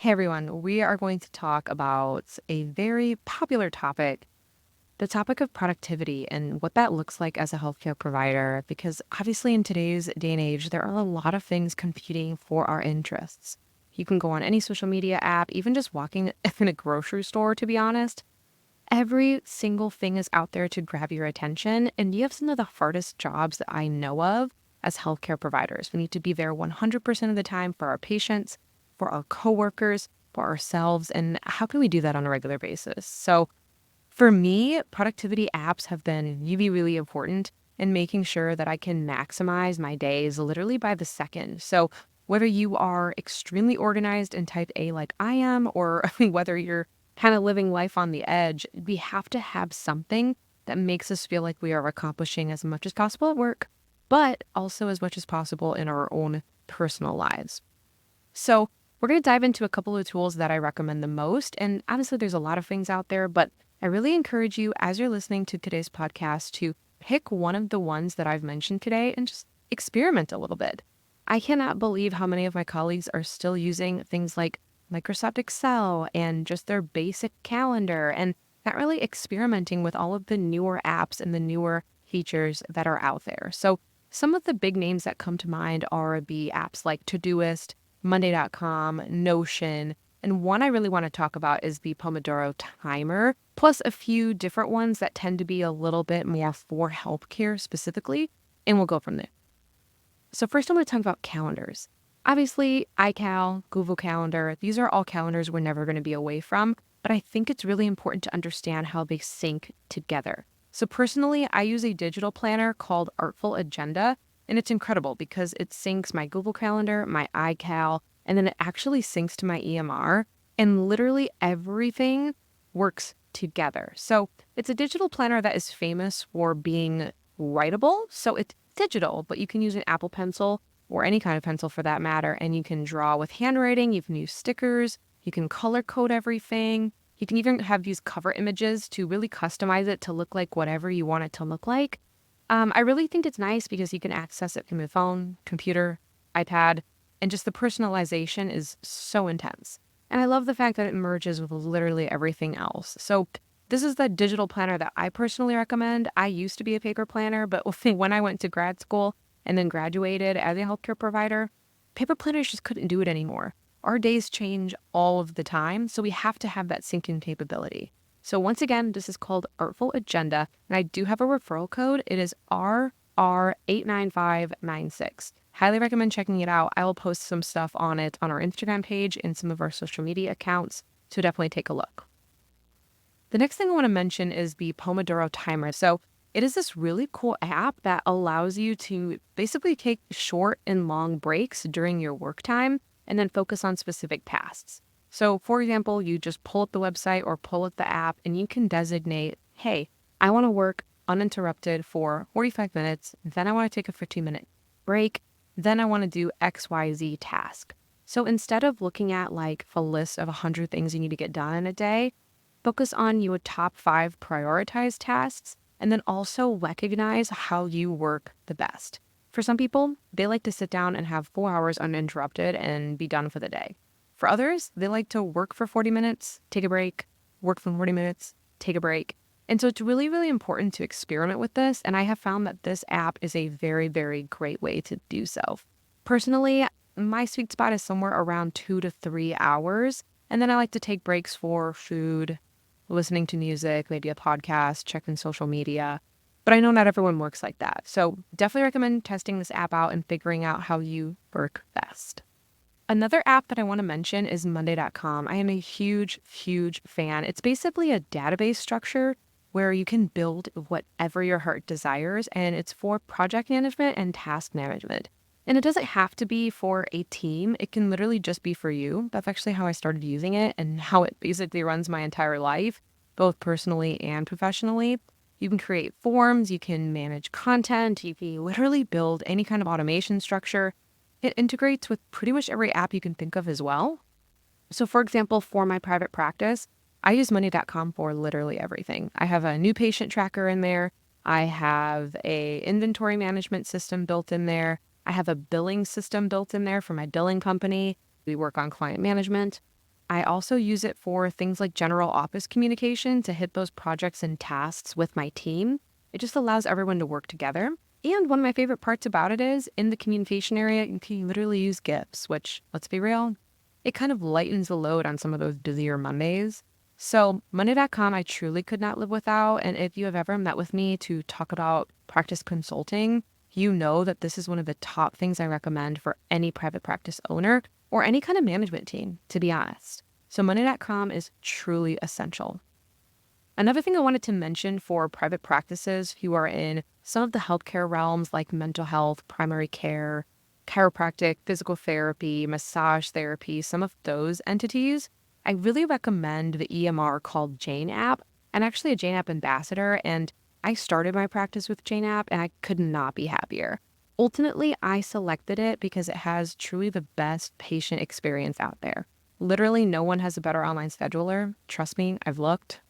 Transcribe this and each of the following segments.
Hey everyone, we are going to talk about a very popular topic, the topic of productivity and what that looks like as a healthcare provider. Because obviously, in today's day and age, there are a lot of things competing for our interests. You can go on any social media app, even just walking in a grocery store, to be honest. Every single thing is out there to grab your attention, and you have some of the hardest jobs that I know of as healthcare providers. We need to be there 100% of the time for our patients, for our coworkers, for ourselves, and how can we do that on a regular basis? So, for me, productivity apps have been really, really important in making sure that I can maximize my days literally by the second. So, whether you are extremely organized and type A like I am, or whether you're kind of living life on the edge, we have to have something that makes us feel like we are accomplishing as much as possible at work, but also as much as possible in our own personal lives. So, we're going to dive into a couple of tools that I recommend the most. And honestly, there's a lot of things out there, but I really encourage you as you're listening to today's podcast to pick one of the ones that I've mentioned today and just experiment a little bit. I cannot believe how many of my colleagues are still using things like Microsoft Excel and just their basic calendar and not really experimenting with all of the newer apps and the newer features that are out there. So, some of the big names that come to mind are the apps like Todoist, Monday.com, Notion, and one I really want to talk about is the Pomodoro Timer, plus a few different ones that tend to be a little bit more for healthcare specifically, and we'll go from there. So first I'm going to talk about calendars. Obviously, iCal, Google Calendar, these are all calendars we're never going to be away from, but I think it's really important to understand how they sync together. So personally, I use a digital planner called Artful Agenda, and it's incredible because it syncs my Google Calendar, my iCal, and then it actually syncs to my EMR, and literally everything works together. So it's a digital planner that is famous for being writable. So it's digital, but you can use an Apple Pencil or any kind of pencil for that matter, and you can draw with handwriting, you can use stickers, you can color code everything. You can even have these cover images to really customize it to look like whatever you want it to look like. I really think it's nice because you can access it from your phone, computer, iPad, and just the personalization is so intense. And I love the fact that it merges with literally everything else. So this is the digital planner that I personally recommend. I used to be a paper planner, but when I went to grad school and then graduated as a healthcare provider, paper planners just couldn't do it anymore. Our days change all of the time, so we have to have that syncing capability. So once again, this is called Artful Agenda, and I do have a referral code. It is RR89596. Highly recommend checking it out. I will post some stuff on it on our Instagram page and some of our social media accounts, so definitely take a look. The next thing I want to mention is the Pomodoro Timer. So it is this really cool app that allows you to basically take short and long breaks during your work time and then focus on specific tasks. So for example, you just pull up the website or pull up the app and you can designate, hey, I want to work uninterrupted for 45 minutes. Then I want to take a 15-minute break. Then I want to do XYZ task. So instead of looking at like a list of 100 things you need to get done in a day, focus on your top 5 prioritized tasks and then also recognize how you work the best. For some people, they like to sit down and have 4 hours uninterrupted and be done for the day. For others, they like to work for 40 minutes, take a break, work for 40 minutes, take a break. And so it's really, really important to experiment with this. And I have found that this app is a very, very great way to do so. Personally, my sweet spot is somewhere around 2 to 3 hours. And then I like to take breaks for food, listening to music, maybe a podcast, checking social media. But I know not everyone works like that. So definitely recommend testing this app out and figuring out how you work best. Another app that I want to mention is Monday.com. I am a huge, huge fan. It's basically a database structure where you can build whatever your heart desires, and it's for project management and task management. And it doesn't have to be for a team. It can literally just be for you. That's actually how I started using it and how it basically runs my entire life, both personally and professionally. You can create forms, you can manage content, you can literally build any kind of automation structure. It integrates with pretty much every app you can think of as well. So for example, for my private practice, I use money.com for literally everything. I have a new patient tracker in there. I have a inventory management system built in there. I have a billing system built in there for my billing company. We work on client management. I also use it for things like general office communication to hit those projects and tasks with my team. It just allows everyone to work together. And one of my favorite parts about it is in the communication area, you can literally use GIFs, which, let's be real, it kind of lightens the load on some of those busier Mondays. So, Monday.com, I truly could not live without. And if you have ever met with me to talk about practice consulting, you know that this is one of the top things I recommend for any private practice owner or any kind of management team, to be honest. So, Monday.com is truly essential. Another thing I wanted to mention for private practices who are in some of the healthcare realms like mental health, primary care, chiropractic, physical therapy, massage therapy, some of those entities, I really recommend the EMR called Jane app. I'm actually a Jane app ambassador, and I started my practice with Jane app and I could not be happier. Ultimately, I selected it because it has truly the best patient experience out there. Literally, no one has a better online scheduler. Trust me, I've looked.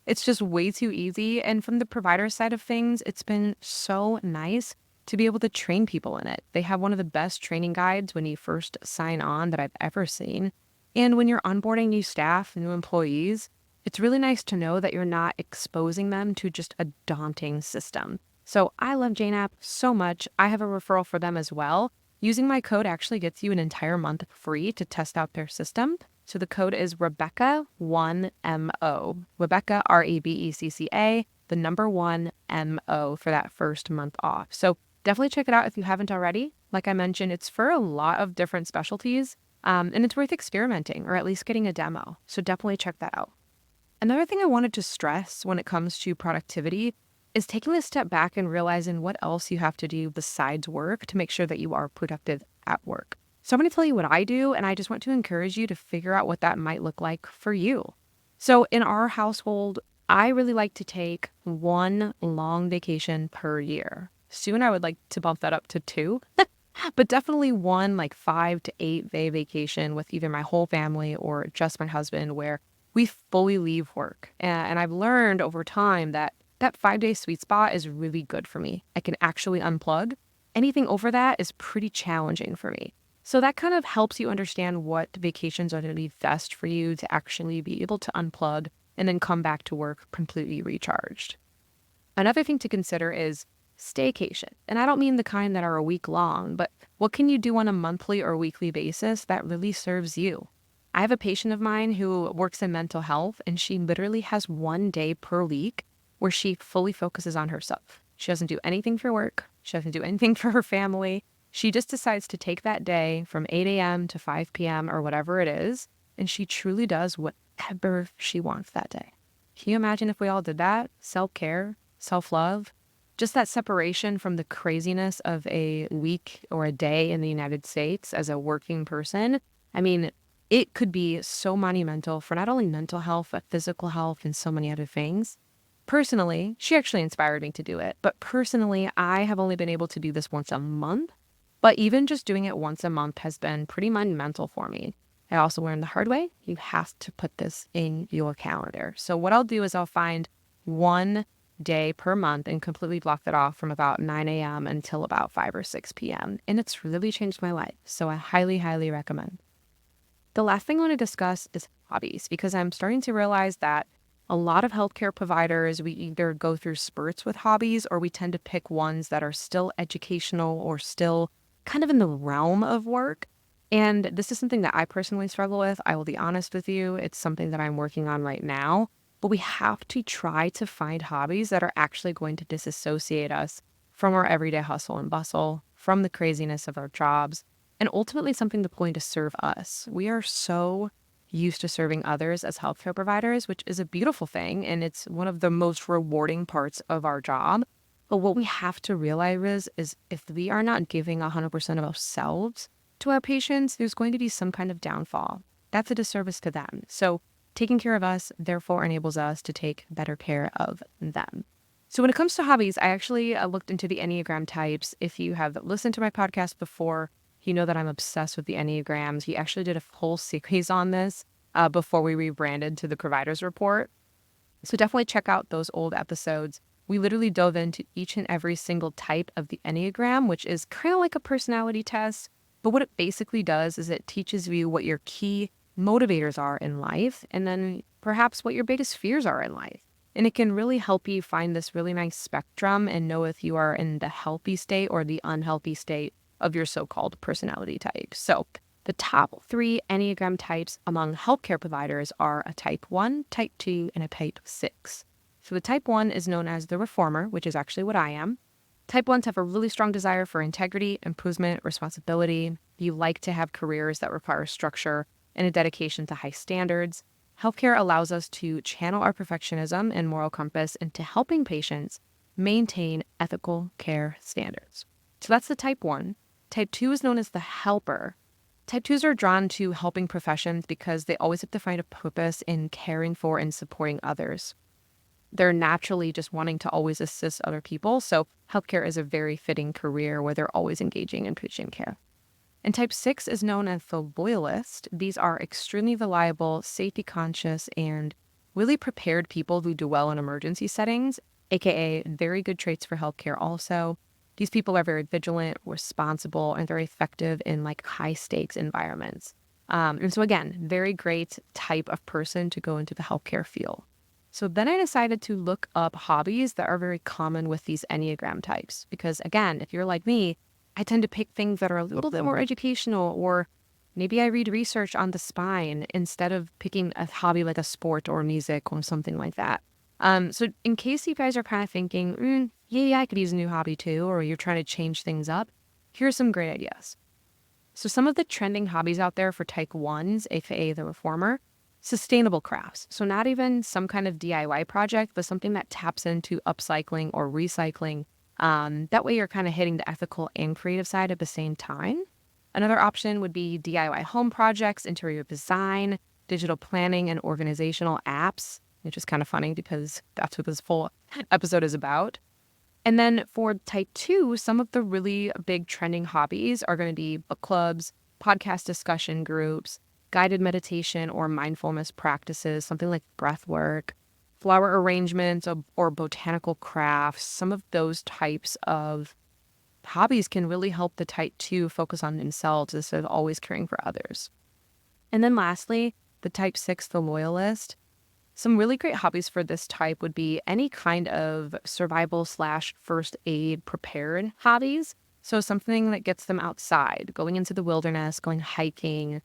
It's just way too easy. And from the provider side of things, it's been so nice to be able to train people in it. They have one of the best training guides when you first sign on that I've ever seen. And when you're onboarding new staff, new employees, it's really nice to know that you're not exposing them to just a daunting system. So I love Jane App so much. I have a referral for them as well. Using my code actually gets you an entire month free to test out their system. So the code is Rebecca1MO. Rebecca, REBECCA, the number 1MO for that first month off. So definitely check it out if you haven't already. Like I mentioned, it's for a lot of different specialties, and it's worth experimenting or at least getting a demo. So definitely check that out. Another thing I wanted to stress when it comes to productivity is taking a step back and realizing what else you have to do besides work to make sure that you are productive at work. So I'm going to tell you what I do, and I just want to encourage you to figure out what that might look like for you. So in our household, I really like to take one long vacation per year. Soon I would like to bump that up to two, but definitely one like 5 to 8 day vacation with either my whole family or just my husband where we fully leave work. And I've learned over time that that 5 day sweet spot is really good for me. I can actually unplug. Anything over that is pretty challenging for me. So that kind of helps you understand what vacations are going to be best for you to actually be able to unplug and then come back to work completely recharged. Another thing to consider is staycation. And I don't mean the kind that are a week long, but what can you do on a monthly or weekly basis that really serves you? I have a patient of mine who works in mental health, and she literally has 1 day per week where she fully focuses on herself. She doesn't do anything for work. She doesn't do anything for her family. She just decides to take that day from 8 a.m. to 5 p.m. or whatever it is, and she truly does whatever she wants that day. Can you imagine if we all did that? Self-care, self-love, just that separation from the craziness of a week or a day in the United States as a working person. I mean, it could be so monumental for not only mental health, but physical health and so many other things. Personally, she actually inspired me to do it, but personally, I have only been able to do this once a month. But even just doing it once a month has been pretty monumental for me. I also learned the hard way. You have to put this in your calendar. So what I'll do is I'll find 1 day per month and completely block that off from about 9 a.m. until about 5 or 6 p.m. And it's really changed my life. So I highly, highly recommend. The last thing I want to discuss is hobbies, because I'm starting to realize that a lot of healthcare providers, we either go through spurts with hobbies or we tend to pick ones that are still educational or still kind of in the realm of work. And this is something that I personally struggle with. I will be honest with you. It's something that I'm working on right now. But we have to try to find hobbies that are actually going to disassociate us from our everyday hustle and bustle, from the craziness of our jobs, and ultimately something that's going to serve us. We are so used to serving others as healthcare providers, which is a beautiful thing. And it's one of the most rewarding parts of our job. But what we have to realize is if we are not giving 100% of ourselves to our patients, there's going to be some kind of downfall. That's a disservice to them. So taking care of us, therefore, enables us to take better care of them. So when it comes to hobbies, I actually looked into the Enneagram types. If you have listened to my podcast before, you know that I'm obsessed with the Enneagrams. He actually did a whole series on this before we rebranded to the Providers Report. So definitely check out those old episodes. We literally dove into each and every single type of the Enneagram, which is kind of like a personality test. But what it basically does is it teaches you what your key motivators are in life, and then perhaps what your biggest fears are in life. And it can really help you find this really nice spectrum and know if you are in the healthy state or the unhealthy state of your so-called personality type. So the top 3 Enneagram types among healthcare providers are a type 1, type 2, and a type 6. So the type 1 is known as the reformer, which is actually what I am. Type 1s have a really strong desire for integrity, improvement, responsibility. You like to have careers that require structure and a dedication to high standards. Healthcare allows us to channel our perfectionism and moral compass into helping patients maintain ethical care standards. So that's the type 1. Type 2 is known as the helper. Type 2s are drawn to helping professions because they always have to find a purpose in caring for and supporting others. They're naturally just wanting to always assist other people. So healthcare is a very fitting career where they're always engaging in patient care. And type 6 is known as the loyalist. These are extremely reliable, safety conscious, and really prepared people who do well in emergency settings, aka very good traits for healthcare also. These people are very vigilant, responsible, and very effective in like high stakes environments. And so again, very great type of person to go into the healthcare field. So then I decided to look up hobbies that are very common with these Enneagram types. Because again, if you're like me, I tend to pick things that are a little bit more educational, or maybe I read research on the spine instead of picking a hobby like a sport or music or something like that. So in case you guys are kind of thinking, yeah, I could use a new hobby too, or you're trying to change things up, here's some great ideas. So some of the trending hobbies out there for type 1s, aka the reformer, sustainable crafts. So not even some kind of DIY project, but something that taps into upcycling or recycling. That way you're kind of hitting the ethical and creative side at the same time. Another option would be DIY home projects, interior design, digital planning, and organizational apps, which is kind of funny because that's what this full episode is about. And then for type 2, some of the really big trending hobbies are going to be book clubs, podcast discussion groups, guided meditation or mindfulness practices, something like breath work, flower arrangements, or botanical crafts. Some of those types of hobbies can really help the type 2 focus on themselves instead of always caring for others. And then lastly, the type 6, the loyalist. Some really great hobbies for this type would be any kind of survival/first aid prepared hobbies. So something that gets them outside, going into the wilderness, going hiking,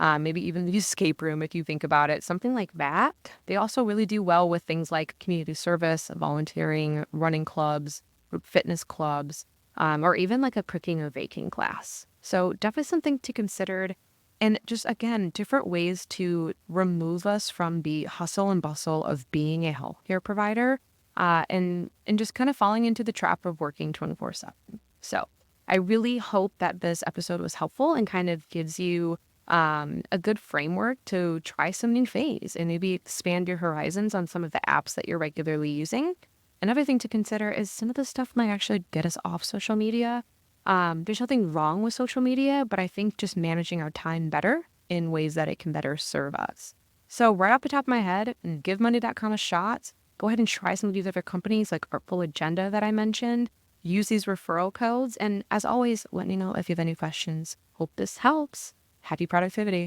maybe even the escape room if you think about it, something like that. They also really do well with things like community service, volunteering, running clubs, group fitness clubs, or even like a cooking or baking class. So definitely something to consider. And just again, different ways to remove us from the hustle and bustle of being a healthcare provider, and just kind of falling into the trap of working 24/7. So I really hope that this episode was helpful and kind of gives you a good framework to try some new things and maybe expand your horizons on some of the apps that you're regularly using. Another thing to consider is some of the stuff might actually get us off social media. There's nothing wrong with social media, but I think just managing our time better in ways that it can better serve us. So right off the top of my head, give money.com a shot. Go ahead and try some of these other companies like Artful Agenda that I mentioned. Use these referral codes. And as always, let me know if you have any questions. Hope this helps. Happy productivity.